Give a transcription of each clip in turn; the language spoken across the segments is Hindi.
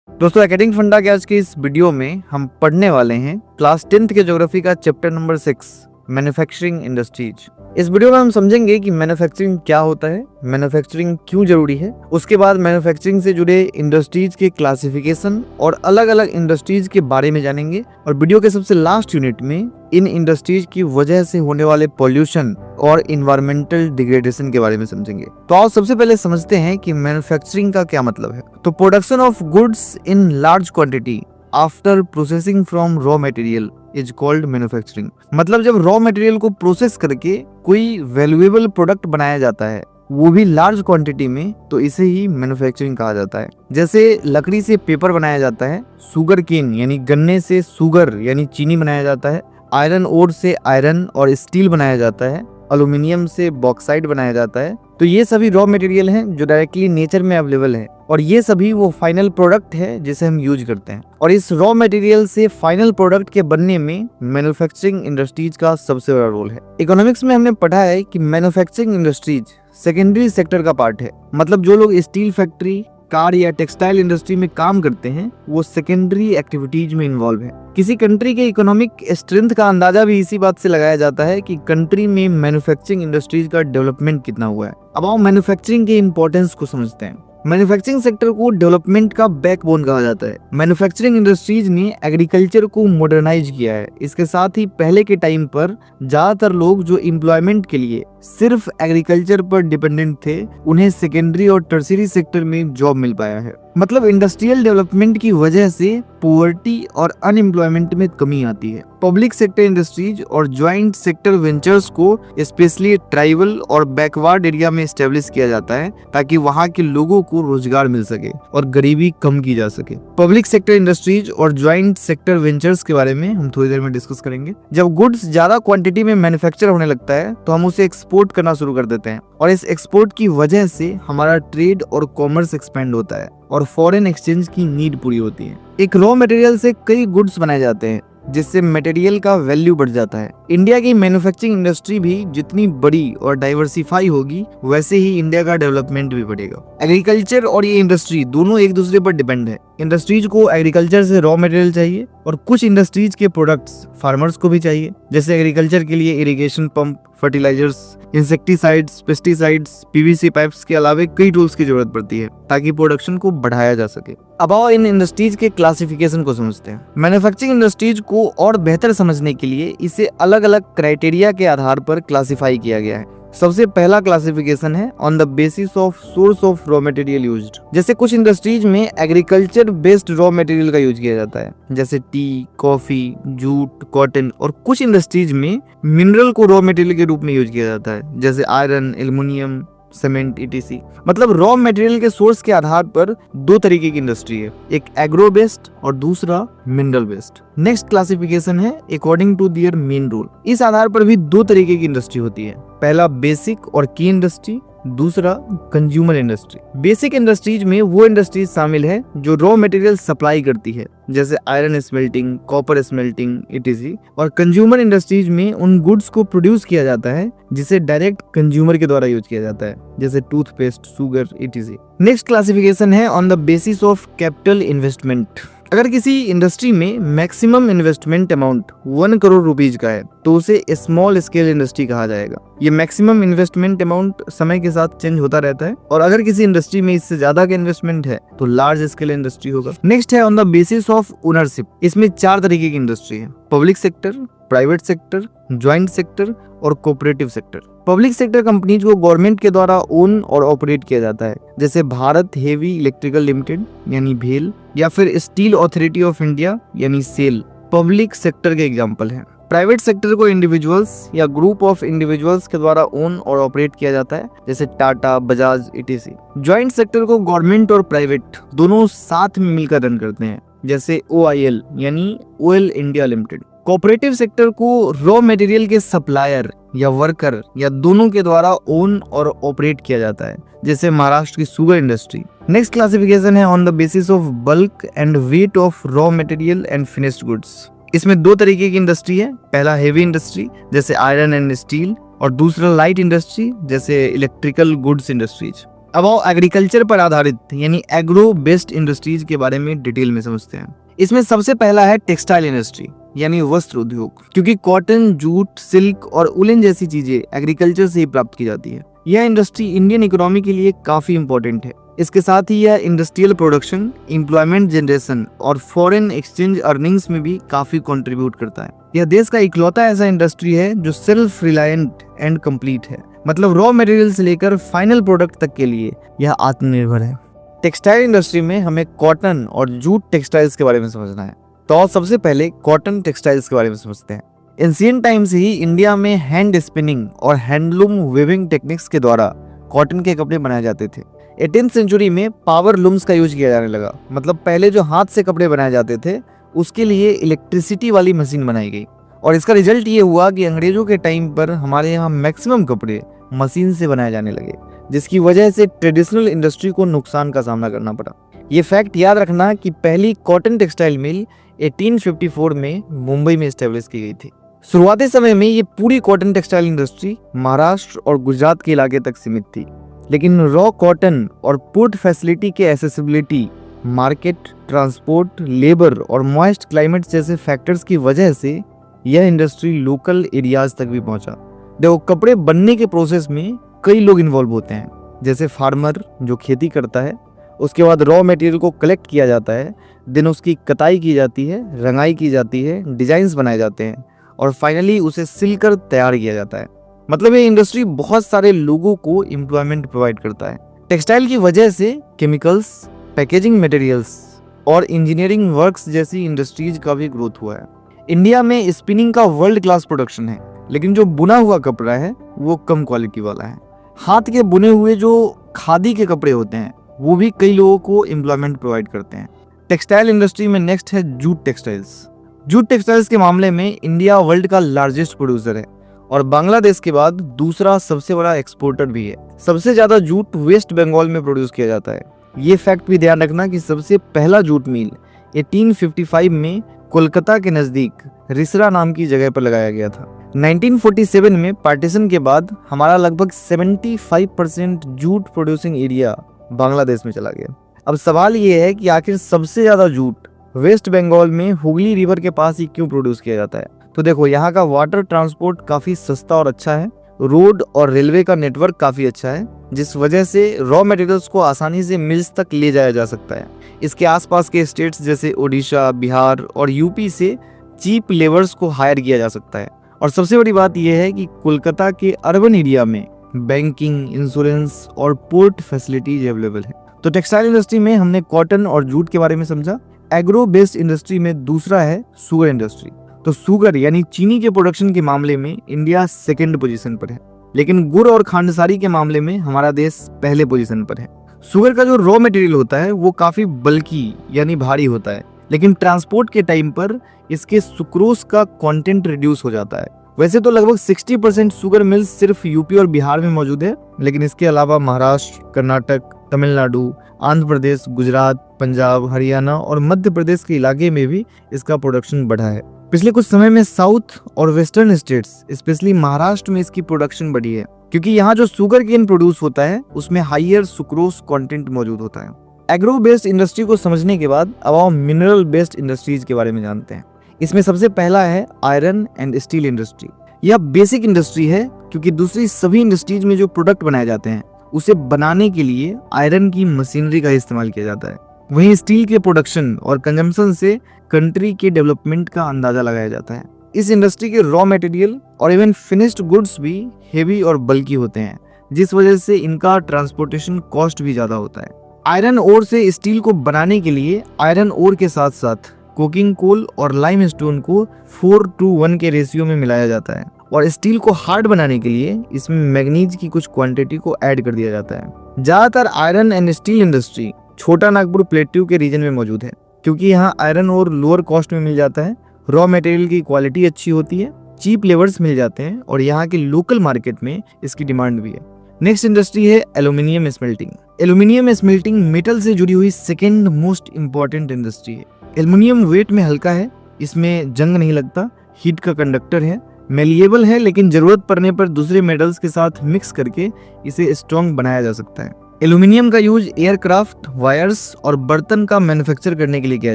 दोस्तों, एकेडमिक फंडा के आज के इस वीडियो में हम पढ़ने वाले हैं क्लास 10th के ज्योग्राफी का चैप्टर नंबर 6 मैन्युफैक्चरिंग इंडस्ट्रीज। इस वीडियो में हम समझेंगे कि मैन्युफैक्चरिंग क्या होता है, मैन्युफैक्चरिंग क्यों जरूरी है, उसके बाद मैन्युफैक्चरिंग से जुड़े इंडस्ट्रीज के क्लासिफिकेशन और अलग अलग इंडस्ट्रीज के बारे में जानेंगे और वीडियो के सबसे लास्ट यूनिट में इन इंडस्ट्रीज की वजह से होने वाले पॉल्यूशन और इन्वायरमेंटल डिग्रेडेशन के बारे में समझेंगे। तो आओ सबसे पहले समझते हैं कि मैन्युफैक्चरिंग का क्या मतलब है। तो production of goods in large quantity after processing from raw material is called manufacturing. मतलब जब रॉ मटेरियल को प्रोसेस करके कोई वैल्यूएबल प्रोडक्ट बनाया जाता है, वो भी लार्ज क्वांटिटी में, तो इसे ही मैन्युफैक्चरिंग कहा जाता है। जैसे लकड़ी से पेपर बनाया जाता है, सुगर केन यानी गन्ने से सुगर यानी चीनी बनाया जाता है, आयरन ओर से आयरन और स्टील बनाया जाता है, एल्यूमिनियम से बॉक्साइट बनाया जाता है। तो ये सभी रॉ मटेरियल हैं जो डायरेक्टली नेचर में अवेलेबल है और ये सभी वो फाइनल प्रोडक्ट है जिसे हम यूज करते हैं। और इस रॉ मटेरियल से फाइनल प्रोडक्ट के बनने में मैन्युफैक्चरिंग इंडस्ट्रीज का सबसे बड़ा रोल है। इकोनॉमिक्स में हमने पढ़ा है कि मैन्युफैक्चरिंग इंडस्ट्रीज सेकेंडरी सेक्टर का पार्ट है। मतलब जो लोग स्टील फैक्ट्री, कार या टेक्सटाइल इंडस्ट्री में काम करते हैं वो सेकेंडरी एक्टिविटीज में इन्वॉल्व है। किसी कंट्री के इकोनॉमिक स्ट्रेंथ का अंदाजा भी इसी बात से लगाया जाता है कि कंट्री में मैन्युफैक्चरिंग इंडस्ट्रीज का डेवलपमेंट कितना हुआ है। अब आओ मैन्युफैक्चरिंग के इंपॉर्टेंस को समझते हैं। मैन्युफैक्चरिंग सेक्टर को डेवलपमेंट का बैकबोन कहा जाता है। मैन्युफैक्चरिंग इंडस्ट्रीज ने एग्रीकल्चर को मॉडर्नाइज किया है। इसके साथ ही पहले के टाइम पर ज्यादातर लोग जो एम्प्लॉयमेंट के लिए सिर्फ एग्रीकल्चर पर डिपेंडेंट थे, उन्हें सेकेंडरी और टर्शियरी सेक्टर में जॉब मिल पाया है। मतलब इंडस्ट्रियल डेवलपमेंट की वजह से पॉवर्टी और अनएम्प्लॉयमेंट में कमी आती है। पब्लिक सेक्टर इंडस्ट्रीज और ज्वाइंट सेक्टर वेंचर्स को स्पेशली ट्राइबल और बैकवर्ड एरिया में एस्टेब्लिश किया जाता है ताकि वहां के लोगों को रोजगार मिल सके और गरीबी कम की जा सके। पब्लिक सेक्टर इंडस्ट्रीज और ज्वाइंट सेक्टर वेंचर्स के बारे में हम थोड़ी देर में डिस्कस करेंगे। जब गुड्स ज्यादा क्वांटिटी में मैन्युफैक्चर होने लगता है तो हम उसे एक्सपोर्ट करना शुरू कर देते हैं और इस एक्सपोर्ट की वजह से हमारा ट्रेड और कॉमर्स एक्सपेंड होता है और फॉरेन एक्सचेंज की नीड पूरी होती है। एक रॉ मटेरियल से कई गुड्स बनाए जाते हैं जिससे मटेरियल का वैल्यू बढ़ जाता है। इंडिया की मैन्युफैक्चरिंग इंडस्ट्री भी जितनी बड़ी और डाइवर्सिफाई होगी वैसे ही इंडिया का डेवलपमेंट भी बढ़ेगा। एग्रीकल्चर और ये इंडस्ट्री दोनों एक दूसरे पर डिपेंड है। इंडस्ट्रीज को एग्रीकल्चर से रॉ मटेरियल चाहिए और कुछ इंडस्ट्रीज के प्रोडक्ट्स फार्मर्स को भी चाहिए। जैसे एग्रीकल्चर के लिए irrigation pump, fertilisers, insecticides, pesticides, PVC pipes के अलावा कई टूल्स की जरूरत पड़ती है ताकि प्रोडक्शन को बढ़ाया जा सके। अब आओ इन इंडस्ट्रीज के क्लासिफिकेशन को समझते हैं। मैन्युफैक्चरिंग इंडस्ट्रीज को और बेहतर समझने के लिए इसे अलग अलग क्राइटेरिया के आधार पर क्लासिफाई किया गया है। सबसे पहला क्लासिफिकेशन है on the basis of source of raw material used. जैसे कुछ इंडस्ट्रीज में एग्रीकल्चर बेस्ड रॉ मटेरियल का यूज किया जाता है, जैसे टी, कॉफी, जूट, कॉटन, और कुछ इंडस्ट्रीज में मिनरल को रॉ मटेरियल के रूप में यूज किया जाता है, जैसे आयरन, एल्युमिनियम, सीमेंट, etc। मतलब रॉ मटेरियल के सोर्स के आधार पर दो तरीके की इंडस्ट्री है, एक एग्रो बेस्ड और दूसरा मिनरल बेस्ड। नेक्स्ट क्लासिफिकेशन है according to their main role. इस आधार पर भी दो तरीके की इंडस्ट्री होती है, पहला बेसिक और की इंडस्ट्री, दूसरा कंज्यूमर इंडस्ट्री। बेसिक इंडस्ट्रीज में वो इंडस्ट्रीज शामिल है जो रॉ मटेरियल सप्लाई करती है, जैसे iron smelting, copper smelting, etc। और कंज्यूमर इंडस्ट्रीज में उन गुड्स को प्रोड्यूस किया जाता है जिसे डायरेक्ट कंज्यूमर के द्वारा यूज किया जाता है, जैसे toothpaste, sugar, etc। Next classification है on the basis of capital investment. अगर किसी इंडस्ट्री में maximum investment amount 1 crore rupees का है तो उसे स्मॉल स्केल इंडस्ट्री कहा जाएगा। ये मैक्सिमम इन्वेस्टमेंट अमाउंट समय के साथ चेंज होता रहता है और अगर किसी इंडस्ट्री में इससे ज्यादा का इन्वेस्टमेंट है तो लार्ज स्केल इंडस्ट्री होगा। नेक्स्ट है on the basis of ownership. इसमें 4 तरीके की इंडस्ट्री है, public sector, private sector, joint sector और cooperative sector. Public sector companies को गवर्नमेंट के द्वारा ओन और ऑपरेट किया जाता है, जैसे भारत हेवी इलेक्ट्रिकल लिमिटेड यानी भेल, या फिर स्टील अथॉरिटी ऑफ इंडिया यानी सेल पब्लिक सेक्टर के एग्जांपल हैं। प्राइवेट सेक्टर को इंडिविजुअल्स या ग्रुप ऑफ इंडिविजुअल्स के द्वारा ओन और ऑपरेट किया जाता है, जैसे Tata, Bajaj, etc। Joint sector को गवर्नमेंट और प्राइवेट दोनों साथ में मिलकर रन करते हैं, जैसे OIL यानी oil India limited. Cooperative sector को रॉ मटेरियल के सप्लायर या वर्कर या दोनों के द्वारा ओन और ऑपरेट किया जाता है, जैसे महाराष्ट्र की शुगर इंडस्ट्री। नेक्स्ट क्लासिफिकेशन है on the basis of bulk and weight of raw material and finished goods. इसमें 2 तरीके की इंडस्ट्री है, पहला हेवी इंडस्ट्री जैसे आयरन एंड स्टील और दूसरा लाइट इंडस्ट्री जैसे इलेक्ट्रिकल गुड्स इंडस्ट्रीज। अब आओ एग्रीकल्चर पर आधारित यानी एग्रो बेस्ड इंडस्ट्रीज के बारे में डिटेल में समझते हैं। इसमें सबसे पहला है टेक्सटाइल इंडस्ट्री यानी वस्त्र उद्योग, क्योंकि कॉटन, जूट, सिल्क और उलन जैसी चीजें एग्रीकल्चर से ही प्राप्त की जाती है। यह इंडस्ट्री इंडियन इकोनॉमी के लिए काफी इंपॉर्टेंट है। इसके साथ ही यह इंडस्ट्रियल प्रोडक्शन, एम्प्लॉयमेंट जनरेशन और फॉरेन एक्सचेंज अर्निंग्स में भी काफी कंट्रीब्यूट करता है। यह देश का इकलौता ऐसा इंडस्ट्री है जो सेल्फ रिलायंट एंड कंप्लीट है, मतलब रॉ मटेरियल से लेकर फाइनल प्रोडक्ट तक के लिए यह आत्मनिर्भर है। टेक्सटाइल इंडस्ट्री में हमें कॉटन और जूट टेक्सटाइल्स के बारे में समझना है। तो सबसे पहले कॉटन टेक्सटाइल्स के बारे में समझते हैं। एंशिएंट टाइम से ही इंडिया में हैंड स्पिनिंग और हैंडलूम वेविंग टेक्निक्स के द्वारा कॉटन के कपड़े बनाए जाते थे। 18th सेंचुरी में पावर लूम्स का यूज किया जाने लगा, मतलब पहले जो हाथ से कपड़े बनाए जाते थे उसके लिए इलेक्ट्रिसिटी वाली मशीन बनाई गई, और इसका रिजल्ट ये हुआ कि अंग्रेजों के टाइम पर हमारे यहाँ मैक्सिमम कपड़े मशीन से बनाए जाने लगे, जिसकी वजह से ट्रेडिशनल इंडस्ट्री को नुकसान का सामना करना पड़ा। ये फैक्ट याद रखना कि पहली कॉटन टेक्सटाइल मिल 1854 में मुंबई में स्टेब्लिश की गई थी। शुरुआती समय में ये पूरी कॉटन टेक्सटाइल इंडस्ट्री महाराष्ट्र और गुजरात के इलाके तक सीमित थी, लेकिन रॉ कॉटन और पोर्ट फैसिलिटी के एसेसिबिलिटी, मार्केट, ट्रांसपोर्ट, लेबर और मॉइस्ट क्लाइमेट जैसे फैक्टर्स की वजह से यह इंडस्ट्री लोकल एरियाज तक भी पहुंचा। देखो, कपड़े बनने के प्रोसेस में कई लोग इन्वॉल्व होते हैं, जैसे फार्मर जो खेती करता है, उसके बाद रॉ मटेरियल को कलेक्ट किया जाता है, देन उसकी कताई की जाती है, रंगाई की जाती है, डिजाइन्स बनाए जाते हैं और फाइनली उसे सिलकर तैयार किया जाता है। मतलब ये इंडस्ट्री बहुत सारे लोगों को एम्प्लॉयमेंट प्रोवाइड करता है। टेक्सटाइल की वजह से केमिकल्स, पैकेजिंग मटेरियल्स और इंजीनियरिंग वर्क्स जैसी इंडस्ट्रीज का भी ग्रोथ हुआ है। इंडिया में स्पिनिंग का वर्ल्ड क्लास प्रोडक्शन है, लेकिन जो बुना हुआ कपड़ा है वो कम क्वालिटी वाला है। हाथ के बुने हुए जो खादी के कपड़े होते हैं वो भी कई लोगों को एम्प्लॉयमेंट प्रोवाइड करते हैं। टेक्सटाइल इंडस्ट्री में नेक्स्ट है जूट टेक्सटाइल्स। जूट टेक्सटाइल्स के मामले में इंडिया वर्ल्ड का लार्जेस्ट प्रोड्यूसर है और बांग्लादेश के बाद दूसरा सबसे बड़ा एक्सपोर्टर भी है। सबसे ज्यादा जूट वेस्ट बंगाल में प्रोड्यूस किया जाता है। ये फैक्ट भी ध्यान रखना कि सबसे पहला जूट मिल 1855 में कोलकाता के नजदीक रिसरा नाम की जगह पर लगाया गया था। 1947 में पार्टीशन के बाद हमारा लगभग 75% जूट प्रोड्यूसिंग एरिया बांग्लादेश में चला गया। अब सवाल ये है कि आखिर सबसे ज्यादा जूट वेस्ट बंगाल में हुगली रिवर के पास ही क्यों प्रोड्यूस किया जाता है? तो देखो, यहाँ का वाटर ट्रांसपोर्ट काफी सस्ता और अच्छा है, रोड और रेलवे का नेटवर्क काफी अच्छा है, जिस वजह से रॉ मटेरियल्स को आसानी से मिल्स तक ले जाया जा सकता है। इसके आसपास के स्टेट्स जैसे ओडिशा, बिहार और यूपी से चीप लेबर्स को हायर किया जा सकता है। और सबसे बड़ी बात यह है कि कोलकाता के अर्बन एरिया में बैंकिंग, इंश्योरेंस और पोर्ट फैसिलिटीज अवेलेबल है। तो टेक्सटाइल इंडस्ट्री में हमने कॉटन और जूट के बारे में समझा। एग्रो बेस्ड इंडस्ट्री में दूसरा है शुगर इंडस्ट्री। तो शुगर यानी चीनी के प्रोडक्शन के मामले में इंडिया सेकंड पोजीशन पर है, लेकिन गुड़ और खांडसारी के मामले में हमारा देश पहले पोजीशन पर है। शुगर का जो रॉ मटेरियल होता है वो काफी बल्की यानी भारी होता है, लेकिन ट्रांसपोर्ट के टाइम पर इसके सुक्रोज का कंटेंट रिड्यूस हो जाता है। वैसे तो लगभग 60% शुगर मिल्स सिर्फ यूपी और बिहार में मौजूद है, लेकिन इसके अलावा महाराष्ट्र, कर्नाटक, तमिलनाडु, आंध्र प्रदेश, गुजरात, पंजाब, हरियाणा और मध्य प्रदेश के इलाके में भी इसका प्रोडक्शन बढ़ा है। पिछले कुछ समय में साउथ और वेस्टर्न स्टेट्स, स्पेशली महाराष्ट्र में इसकी प्रोडक्शन बढ़ी है, क्योंकि यहाँ जो शुगर केन प्रोड्यूस होता है उसमें हाइयर सुक्रोज कंटेंट मौजूद होता है। एग्रो बेस्ड इंडस्ट्री को समझने के बाद अब हम मिनरल बेस्ड इंडस्ट्रीज के बारे में जानते हैं। इसमें सबसे पहला है आयरन एंड स्टील इंडस्ट्री। यह बेसिक इंडस्ट्री है, क्योंकि दूसरी सभी इंडस्ट्रीज में जो प्रोडक्ट बनाए जाते हैं उसे बनाने के लिए आयरन की मशीनरी का इस्तेमाल किया जाता है। वहीं स्टील के प्रोडक्शन और कंजम्पशन से कंट्री के डेवलपमेंट का अंदाजा लगाया जाता है। इस इंडस्ट्री के रॉ मटेरियल और इवन फिनिश्ड गुड्स भी हेवी और बल्की होते हैं, जिस वजह से इनका ट्रांसपोर्टेशन कॉस्ट भी ज्यादा होता है। आयरन ओर से स्टील को बनाने के लिए आयरन ओर के साथ साथ कोकिंग कोल और लाइम स्टोन को 4:1 के रेशियो में मिलाया जाता है, और स्टील को हार्ड बनाने के लिए इसमें मैग्नीज की कुछ क्वांटिटी को ऐड कर दिया जाता है। ज्यादातर आयरन एंड स्टील इंडस्ट्री छोटा नागपुर प्लेट्यू के रीजन में मौजूद है, क्योंकि यहाँ आयरन और लोअर कॉस्ट में मिल जाता है, रॉ मटेरियल की क्वालिटी अच्छी होती है, चीप लेबर्स मिल जाते हैं और यहाँ के लोकल मार्केट में इसकी डिमांड भी है। नेक्स्ट इंडस्ट्री है aluminium smelting. Aluminium smelting metal से जुड़ी हुई सेकेंड मोस्ट इंपॉर्टेंट इंडस्ट्री है। एल्यूमिनियम वेट में हल्का है, इसमें जंग नहीं लगता, हीट का कंडक्टर है, मेलिएबल है, लेकिन जरूरत पड़ने पर दूसरे मेटल्स के साथ मिक्स करके इसे स्ट्रॉन्ग बनाया जा सकता है। एल्यूमिनियम का यूज एयरक्राफ्ट, वायर्स और बर्तन का मैन्युफैक्चर करने के लिए किया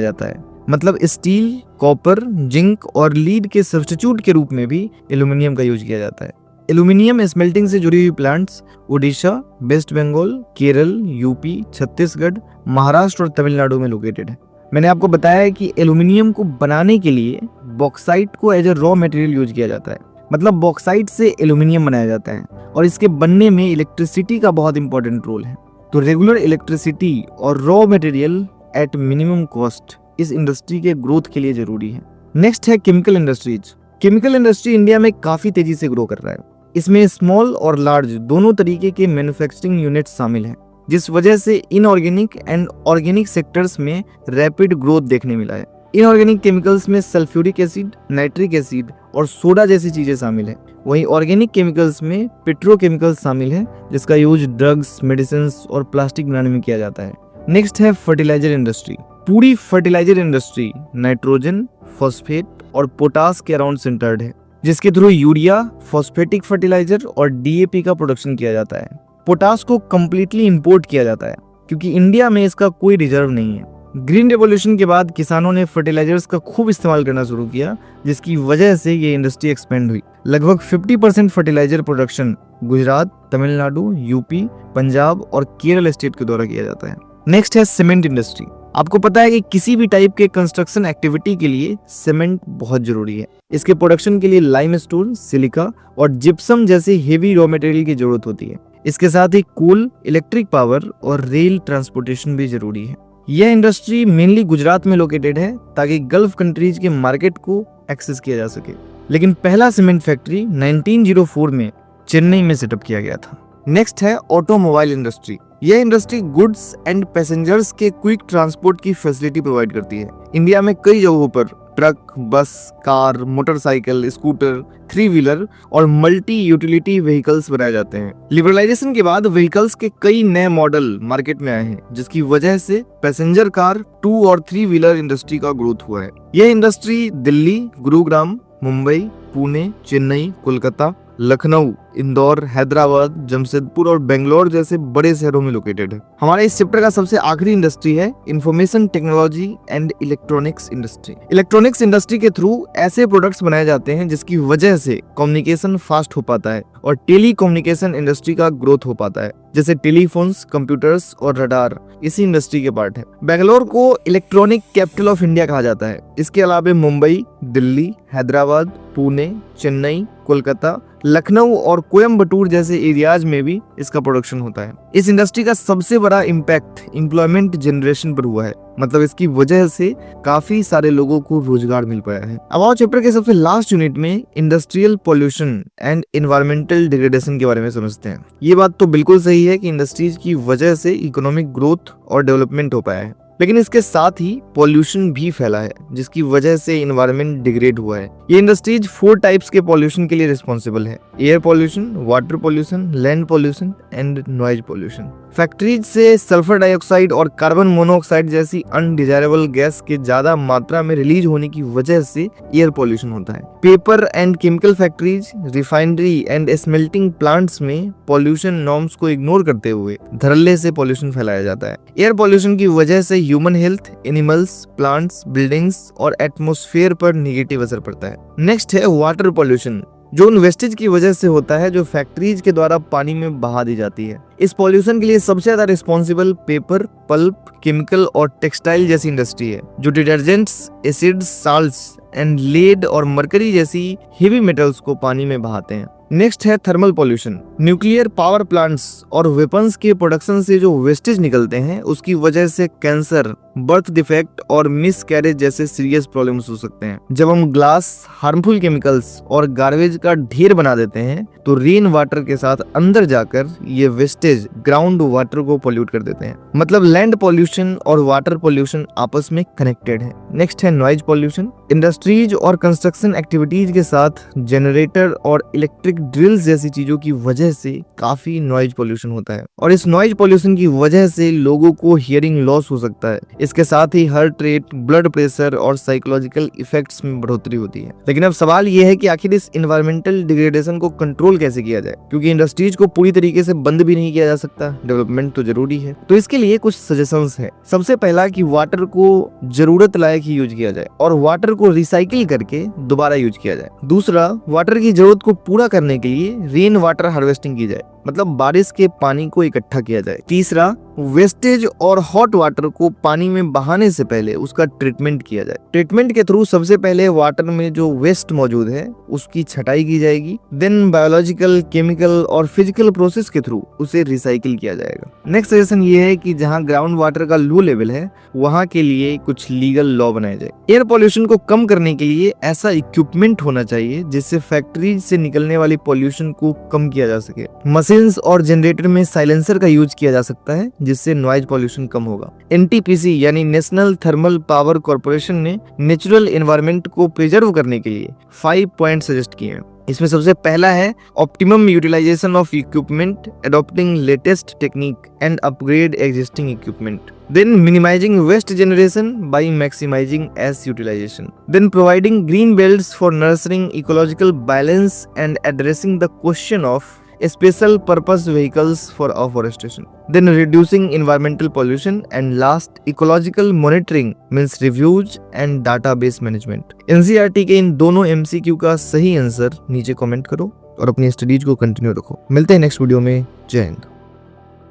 जाता है। मतलब स्टील, कॉपर, जिंक और लीड के सब्स्टिट्यूट के रूप में भी एल्यूमिनियम का यूज किया जाता है। एल्यूमिनियम स्मेल्टिंग से जुड़ी हुई plants Orissa, West Bengal, Kerala, UP, Chhattisgarh, Maharashtra और तमिलनाडु में लोकेटेड है। मैंने आपको बताया है कि एल्यूमिनियम को बनाने के लिए बॉक्साइट को as a raw material use किया जाता है। मतलब बॉक्साइट से एल्यूमिनियम बनाया जाता है और इसके बनने में इलेक्ट्रिसिटी का बहुत इंपॉर्टेंट रोल है। तो रेगुलर इलेक्ट्रिसिटी और raw material at minimum cost इस इंडस्ट्री के ग्रोथ के लिए जरूरी है। नेक्स्ट है chemical industries. Chemical industry India में काफी तेजी से ग्रो कर रहा है। इसमें स्मॉल और लार्ज दोनों तरीके के मैन्युफैक्चरिंग यूनिट्स शामिल हैं, जिस वजह से इनऑर्गेनिक एंड ऑर्गेनिक सेक्टर्स में रैपिड ग्रोथ देखने मिला है। इनऑर्गेनिक केमिकल्स में सल्फ्यूरिक एसिड, नाइट्रिक एसिड और सोडा जैसी चीजें शामिल है। वहीं ऑर्गेनिक केमिकल्स में पेट्रोकेमिकल्स शामिल है, जिसका यूज ड्रग्स, मेडिसिन और प्लास्टिक बनाने में किया जाता है। नेक्स्ट है फर्टिलाइजर इंडस्ट्री। पूरी फर्टिलाइजर इंडस्ट्री नाइट्रोजन, फॉस्फेट और पोटास के अराउंड सेंटर्ड है, जिसके थ्रू यूरिया, फॉस्फेटिक फर्टिलाइजर और डीएपी का प्रोडक्शन किया जाता है। पोटास को कंप्लीटली इंपोर्ट किया जाता है क्योंकि इंडिया में इसका कोई रिजर्व नहीं है। ग्रीन रेवोल्यूशन के बाद किसानों ने फर्टिलाइजर्स का खूब इस्तेमाल करना शुरू किया, जिसकी वजह से ये इंडस्ट्री एक्सपेंड हुई। लगभग 50% fertiliser production Gujarat, Tamil Nadu, UP, Punjab और केरल स्टेट के द्वारा किया जाता है। नेक्स्ट है सीमेंट इंडस्ट्री। आपको पता है कि किसी भी टाइप के कंस्ट्रक्शन एक्टिविटी के लिए सीमेंट बहुत जरूरी है। इसके प्रोडक्शन के लिए लाइमस्टोन, सिलिका और जिप्सम जैसे हेवी रॉ मटेरियल की जरूरत होती है। इसके साथ ही कोल, इलेक्ट्रिक पावर और रेल ट्रांसपोर्टेशन भी जरूरी है। यह इंडस्ट्री मेनली गुजरात में लोकेटेड है ताकि गल्फ कंट्रीज के मार्केट को एक्सेस किया जा सके। लेकिन पहला सीमेंट फैक्ट्री 1904 में चेन्नई में सेटअप किया गया था। नेक्स्ट है ऑटोमोबाइल इंडस्ट्री। यह इंडस्ट्री गुड्स एंड पैसेंजर्स के क्विक ट्रांसपोर्ट की फैसिलिटी प्रोवाइड करती है। इंडिया में कई जगहों पर ट्रक, बस, कार, मोटरसाइकिल, स्कूटर, 3 व्हीलर और मल्टी यूटिलिटी व्हीकल्स बनाए जाते हैं। लिबरलाइजेशन के बाद व्हीकल्स के कई नए मॉडल मार्केट में आए हैं, जिसकी वजह से पैसेंजर कार, 2 और 3 व्हीलर इंडस्ट्री का ग्रोथ हुआ है। यह इंडस्ट्री दिल्ली, गुरुग्राम, मुंबई, पुणे, चेन्नई, कोलकाता, लखनऊ, इंदौर, हैदराबाद, जमशेदपुर और बेंगलोर जैसे बड़े शहरों में लोकेटेड है। हमारे इस चैप्टर का सबसे आखिरी इंडस्ट्री है information technology and electronics industry. Electronics industry के थ्रू ऐसे प्रोडक्ट्स बनाए जाते हैं जिसकी वजह से कम्युनिकेशन फास्ट हो पाता है और टेली कम्युनिकेशन इंडस्ट्री का ग्रोथ हो पाता है, जैसे टेलीफोन्स, कंप्यूटर्स और रडार इसी इंडस्ट्री के पार्ट है। बेंगलोर को इलेक्ट्रॉनिक कैपिटल ऑफ इंडिया कहा जाता है। इसके अलावा मुंबई, दिल्ली, हैदराबाद, पुणे, चेन्नई, कोलकाता, लखनऊ और कोयम्बटूर जैसे एरियाज में भी इसका प्रोडक्शन होता है। इस इंडस्ट्री का सबसे बड़ा इम्पैक्ट एम्प्लॉयमेंट जनरेशन पर हुआ है। मतलब इसकी वजह से काफी सारे लोगों को रोजगार मिल पाया है। अब आओ चैप्टर के सबसे लास्ट यूनिट में industrial pollution and environmental degradation के बारे में समझते हैं। ये बात तो बिल्कुल सही है कि इंडस्ट्रीज की वजह से इकोनॉमिक ग्रोथ और डेवलपमेंट हो पाया है, लेकिन इसके साथ ही पॉल्यूशन भी फैला है, जिसकी वजह से एनवायरनमेंट डिग्रेड हुआ है। ये इंडस्ट्रीज 4 टाइप्स के पॉल्यूशन के लिए रिस्पॉन्सिबल है: air pollution, water pollution, land pollution and noise pollution. Factories से सल्फर डाइऑक्साइड और कार्बन मोनोऑक्साइड जैसी अनडिजायरेबल गैस के ज्यादा मात्रा में रिलीज होने की वजह से एयर पॉल्यूशन होता है। Paper and chemical factories, refinery and smelting plants में पॉल्यूशन नॉर्म्स को इग्नोर करते हुए धड़ल्ले से पॉल्यूशन फैलाया जाता है। एयर पॉल्यूशन की वजह से human health, animals, plants, buildings और एटमॉस्फेयर पर नेगेटिव असर पड़ता है। नेक्स्ट है वाटर पॉल्यूशन, जो उन वेस्टेज की वजह से होता है जो फैक्ट्रीज के द्वारा पानी में बहा दी जाती है। इस पॉल्यूशन के लिए सबसे ज्यादा रिस्पॉन्सिबल पेपर, पल्प, केमिकल और टेक्सटाइल जैसी इंडस्ट्री है, जो detergents, acids, salts and lead और मरकरी जैसी हेवी मेटल्स को पानी में बहाते हैं। नेक्स्ट है thermal pollution. Nuclear power plants और वेपन्स के प्रोडक्शन से जो वेस्टेज निकलते हैं, उसकी वजह से कैंसर, बर्थ डिफेक्ट और मिस कैरेज जैसे सीरियस प्रॉब्लम्स हो सकते हैं। जब हम ग्लास, हार्मफुल केमिकल्स और गार्बेज का ढेर बना देते हैं, तो रेन वाटर के साथ अंदर जाकर ये वेस्टेज ग्राउंड वाटर को पोल्यूट कर देते हैं। मतलब लैंड पॉल्यूशन और वाटर पॉल्यूशन आपस में कनेक्टेड है। नेक्स्ट है नॉइज पॉल्यूशन। इंडस्ट्रीज और कंस्ट्रक्शन एक्टिविटीज के साथ जनरेटर और इलेक्ट्रिक ड्रिल्स जैसी चीजों की वजह से काफी नॉइज पॉल्यूशन होता है, और इस नॉइज पॉल्यूशन की वजह से लोगों को हियरिंग लॉस हो सकता है। इसके साथ ही हार्ट रेट, ब्लड प्रेशर और साइकोलॉजिकल इफेक्ट्स में बढ़ोतरी होती है। लेकिन अब सवाल यह है कि आखिर इस इन्वायरमेंटल डिग्रेडेशन को कंट्रोल कैसे किया जाए, क्योंकि इंडस्ट्रीज को पूरी तरीके से बंद भी नहीं किया जा सकता, डेवलपमेंट तो जरूरी है। तो इसके लिए कुछ सजेशंस है। सबसे पहला कि वाटर को जरूरत लायक ही यूज किया जाए और वाटर को रिसाइकिल करके दोबारा यूज किया जाए। दूसरा, वाटर की जरूरत को पूरा करने के लिए रेन वाटर हार्वेस्टिंग की जाए, मतलब बारिश के पानी को इकट्ठा किया जाए। तीसरा, वेस्टेज और हॉट वाटर को पानी में बहाने से पहले उसका ट्रीटमेंट किया जाए। ट्रीटमेंट के थ्रू सबसे पहले वाटर में जो वेस्ट मौजूद है उसकी छटाई की जाएगी, देन बायोलॉजिकल, केमिकल और फिजिकल प्रोसेस के थ्रू उसे रिसाइकिल किया जाएगा। नेक्स्ट सजेशन ये है कि जहां ग्राउंड वाटर का लो लेवल है वहां के लिए कुछ लीगल लॉ बनाए जाए। एयर पॉल्यूशन को कम करने के लिए ऐसा इक्विपमेंट होना चाहिए जिससे फैक्ट्री से निकलने वाली पॉल्यूशन को कम किया जा सके। मशीन्स और जनरेटर में साइलेंसर का यूज किया जा सकता है जिससे नॉइज पॉल्यूशन कम होगा। एनटीपीसी यानी नेशनल थर्मल पावर कॉर्पोरेशन ने नेचुरल एनवायरनमेंट को प्रिजर्व करने के लिए 5 पॉइंट सजेस्ट किए हैं। इसमें सबसे पहला है optimum utilisation of equipment, adopting latest technique and upgrade existing equipment, then minimizing waste generation by maximizing S utilization, then providing green belts for nurturing ecological balance and addressing the question of special purpose vehicles for afforestation, then reducing environmental pollution, and last ecological monitoring means reviews and database management। NCERT के इन दोनों MCQ का सही आंसर नीचे कमेंट करो और अपनी स्टडीज को कंटिन्यू रखो। मिलते हैं नेक्स्ट वीडियो में। जय हिंद।